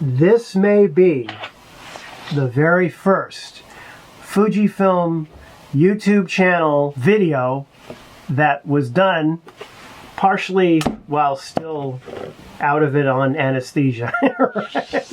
This may be the very first Fujifilm YouTube channel video that was done partially while still out of it on anesthesia. Right?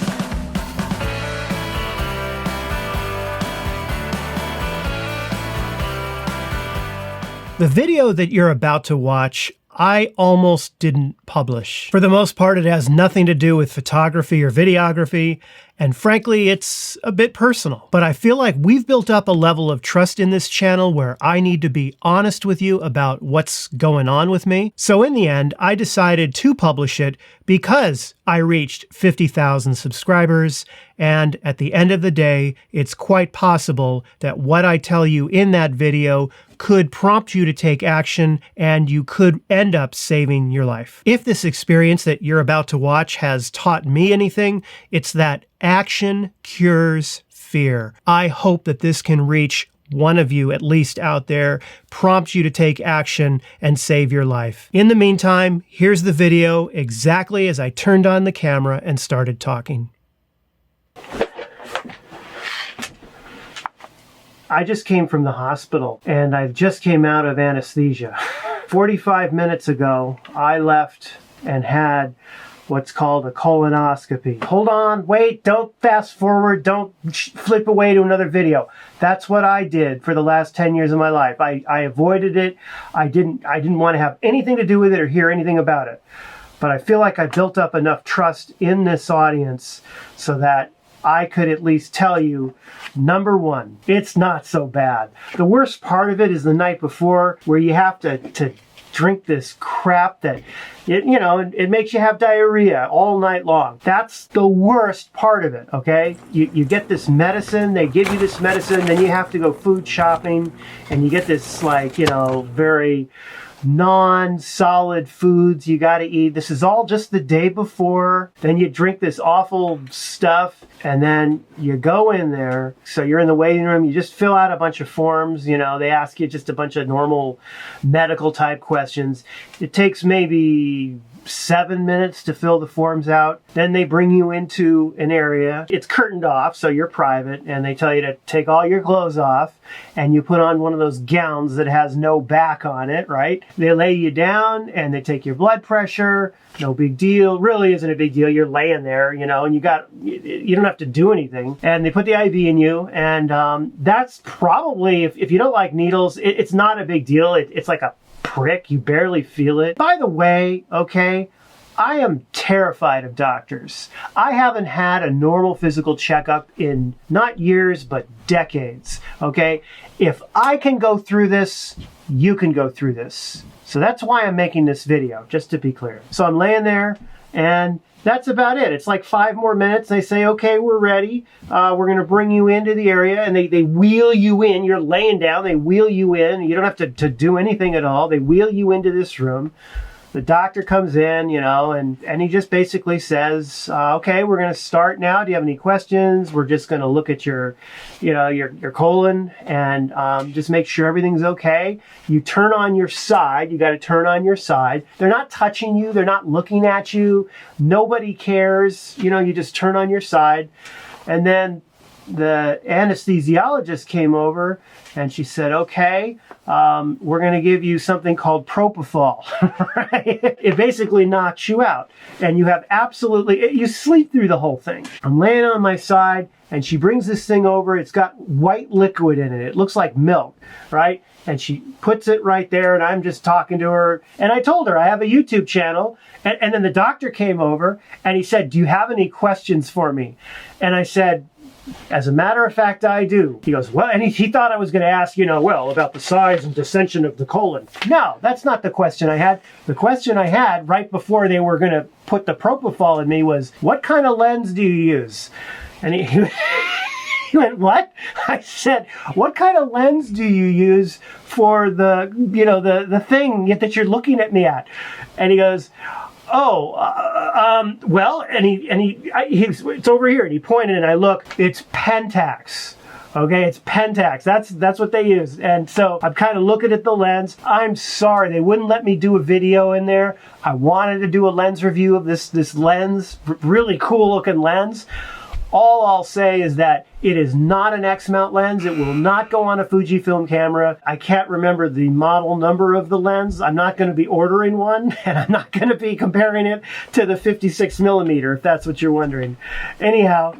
The video that you're about to watch, I almost didn't publish. For the most part, it has nothing to do with photography or videography, and frankly, it's a bit personal. But I feel like we've built up a level of trust in this channel where I need to be honest with you about what's going on with me. So in the end, I decided to publish it because I reached 50,000 subscribers, and at the end of the day, it's quite possible that what I tell you in that video could prompt you to take action, and you could end up saving your life. If this experience that you're about to watch has taught me anything, it's that action cures fear. I hope that this can reach one of you at least out there, prompt you to take action and save your life. In the meantime, here's the video exactly as I turned on the camera and started talking. I just came from the hospital and I just came out of anesthesia. 45 minutes ago, I left and had what's called a colonoscopy. Hold on, wait, don't fast forward, don't flip away to another video. That's what I did for the last 10 years of my life. I avoided it. I didn't want to have anything to do with it or hear anything about it. But I feel like I built up enough trust in this audience so that I could at least tell you, number one, it's not so bad. The worst part of it is the night before, where you have to drink this crap that, it makes you have diarrhea all night long. That's the worst part of it, okay? You get this medicine, they give you this medicine, then you have to go food shopping, and you get this, very non-solid foods you got to eat. This is all just the day before. Then you drink this awful stuff, and then you go in there. So you're in the waiting room. You just fill out a bunch of forms. They ask you just a bunch of normal medical type questions. It takes maybe 7 minutes to fill the forms out. Then they bring you into an area. It's curtained off, so you're private, and they tell you to take all your clothes off, and you put on one of those gowns that has no back on it, right? They lay you down, and they take your blood pressure. No big deal. Really isn't a big deal. You're laying there, and you don't have to do anything. And they put the IV in you, and that's probably, if you don't like needles, it's not a big deal. It's like a prick. You barely feel it. By the way, okay, I am terrified of doctors. I haven't had a normal physical checkup in not years, but decades, okay? If I can go through this, you can go through this. So that's why I'm making this video, just to be clear. So I'm laying there, and that's about it. It's like 5 more minutes. They say, okay, we're ready. We're going to bring you into the area, and they wheel you in. You're laying down. They wheel you in. You don't have to do anything at all. They wheel you into this room. The doctor comes in, and he just basically says, okay, we're going to start now. Do you have any questions? We're just going to look at your colon and just make sure everything's okay. You turn on your side. You got to turn on your side. They're not touching you. They're not looking at you. Nobody cares. You just turn on your side. And then the anesthesiologist came over and she said, okay, we're going to give you something called propofol. Right? It basically knocks you out, and you have you sleep through the whole thing. I'm laying on my side, and she brings this thing over. It's got white liquid in it. It looks like milk, right? And she puts it right there, and I'm just talking to her. And I told her I have a YouTube channel. And then the doctor came over, and he said, do you have any questions for me? And I said, as a matter of fact, I do. He goes, well, and he thought I was going to ask, about the size and dissension of the colon. No, that's not the question I had. The question I had right before they were going to put the propofol in me was, what kind of lens do you use? And he went, what? I said, what kind of lens do you use for the thing that you're looking at me at? And he goes, well, and it's over here, and he pointed, and I look, it's Pentax. Okay, it's Pentax. That's what they use. And so I'm kind of looking at the lens. I'm sorry, they wouldn't let me do a video in there. I wanted to do a lens review of this lens, really cool looking lens. All I'll say is that it is not an X-mount lens. It will not go on a Fujifilm camera. I can't remember the model number of the lens. I'm not going to be ordering one, and I'm not going to be comparing it to the 56mm, if that's what you're wondering. Anyhow,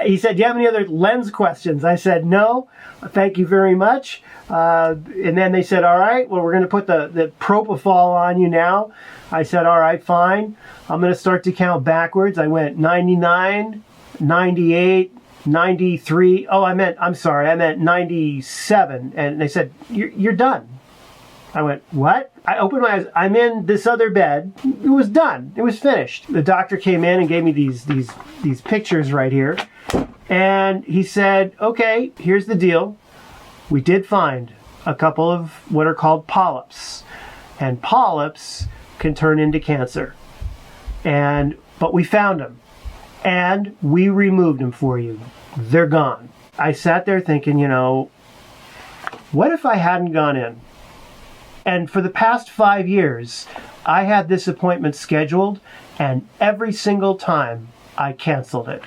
he said, do you have any other lens questions? I said, no, thank you very much. And then they said, all right, well, we're going to put the propofol on you now. I said, all right, fine. I'm going to start to count backwards. I went 99, 98, 93. Oh, I meant 97. And they said, you're done. I went, what? I opened my eyes. I'm in this other bed. It was done. It was finished. The doctor came in and gave me these pictures right here. And he said, okay, here's the deal. We did find a couple of what are called polyps. And polyps can turn into cancer. But we found them. And we removed them for you. They're gone. I sat there thinking, what if I hadn't gone in? And for the past 5 years, I had this appointment scheduled, and every single time I canceled it.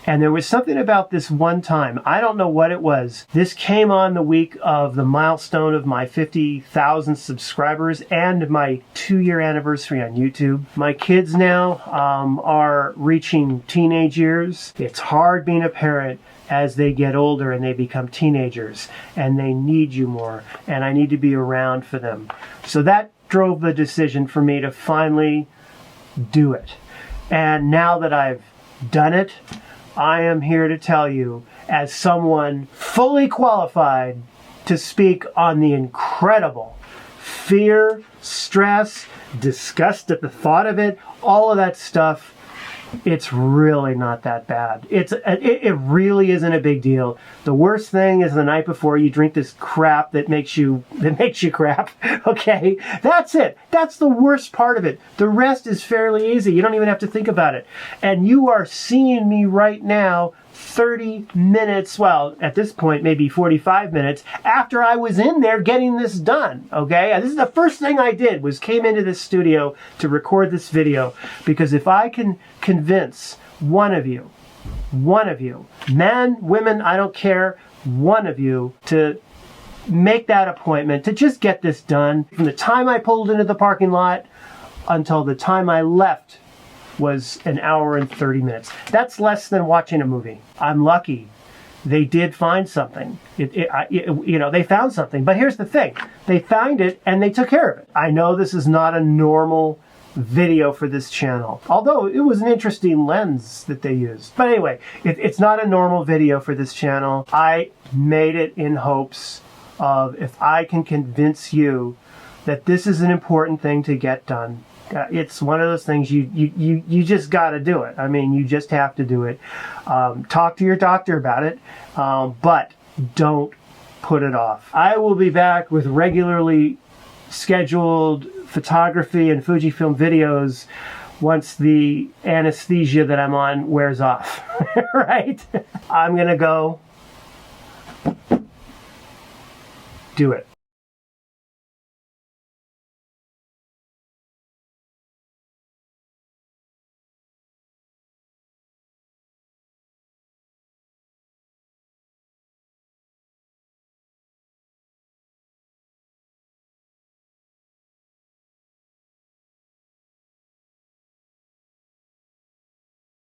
And there was something about this one time. I don't know what it was. This came on the week of the milestone of my 50,000 subscribers and my 2-year anniversary on YouTube. My kids now are reaching teenage years. It's hard being a parent as they get older and they become teenagers, and they need you more, and I need to be around for them. So that drove the decision for me to finally do it. And now that I've done it, I am here to tell you, as someone fully qualified to speak on the incredible fear, stress, disgust at the thought of it, all of that stuff, it's really not that bad. It really isn't a big deal. The worst thing is the night before you drink this crap that makes you crap. Okay, that's it. That's the worst part of it. The rest is fairly easy. You don't even have to think about it. And you are seeing me right now 30 minutes, well, at this point, maybe 45 minutes after I was in there getting this done, okay? And this is the first thing I did, was came into this studio to record this video, because if I can convince one of you, men, women, I don't care, one of you to make that appointment, to just get this done, from the time I pulled into the parking lot until the time I left was an hour and 30 minutes. That's less than watching a movie. I'm lucky. They did find something. They found something. But here's the thing. They found it and they took care of it. I know this is not a normal video for this channel, although it was an interesting lens that they used. But anyway, it's not a normal video for this channel. I made it in hopes of, if I can convince you that this is an important thing to get done. It's one of those things you just got to do it. I mean, you just have to do it. Talk to your doctor about it, but don't put it off. I will be back with regularly scheduled photography and Fujifilm videos once the anesthesia that I'm on wears off. Right? I'm gonna go do it.